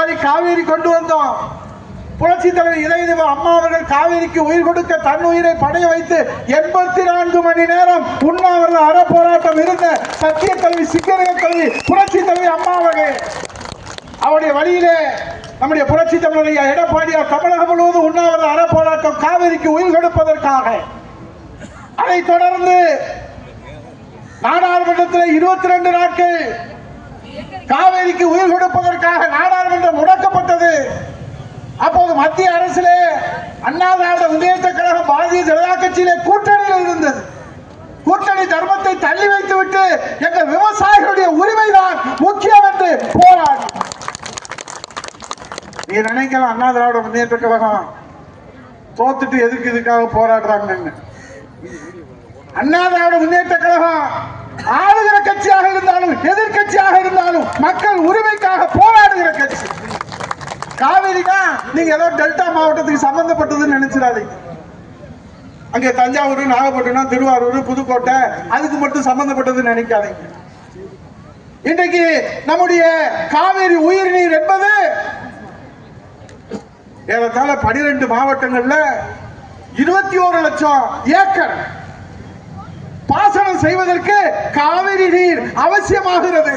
மாதிரி காவேரி கொண்டு வந்தோம். புரட்சி தலைவர் இளைய அம்மா அவர்கள் காவேரிக்கு உயிர் கொடுக்க தன் உயிரை பணைய வைத்து 84 மணி நேரம் உண்ணாவிரத அற போராட்டம் இருந்த சத்திய தலைவி சிங்கரக தலைவி புரட்சி தலைவி அம்மா அவர்கள் அவருடைய வழியிலே நம்முடைய புரட்சி தமிழர் எடப்பாடியார் தமிழகம் முழுவதும் உண்ணாவிரத அற போராட்டம் காவேரிக்கு உயிர் கொடுப்பதற்காக. அதைத் தொடர்ந்து நாடாளுமன்றத்தில் 22 நாட்கள் காவேரிக்கு உயிர் கொடுப்பதற்காக நாடாளுமன்றம் முடக்கப்பட்டது. அப்போது மத்திய அரசிலே அண்ணா திராவிட முன்னேற்ற கழகம் பாரதிய ஜனதா கட்சியிலே கூட்டணியில் இருந்தது. கூட்டணி தர்மத்தை தள்ளி வைத்துவிட்டு எங்கள் விவசாயிகளுடைய உரிமைதான் முக்கியம் என்று போராடி. நீ நினைக்கலாம் அண்ணா திராவிட முன்னேற்ற கழகம் தோத்துட்டு எதுக்கு இதுக்காக போராடுறாங்கன்னு. அண்ணா திராவிட முன்னேற்ற கழகம் ஆளுகிற கட்சியாக இருந்தாலும் எதிர்கட்சியாக இருந்தாலும் மக்கள் உரிமைக்காக போராடுகிற கட்சி. காவிரினா நீங்க ஏதோ டெல்டா மாவட்டத்துக்கு சம்பந்தப்பட்டதுன்னு நினைச்சிடாதீங்க. அங்கே தஞ்சாவூர், நாகப்பட்டினம், திருவாரூர், புதுக்கோட்டை அதுக்கு மட்டும் சம்பந்தப்பட்டதுன்னு நினைக்காதீங்க. இன்றைக்கு நம்முடைய காவிரி உயிர் நீர் என்பது ஏறத்தாழ 12 மாவட்டங்கள்ல 21 லட்சம் ஏக்கர் பாசனம் செய்வதற்கு காவிரி நீர் அவசியமாகிறது.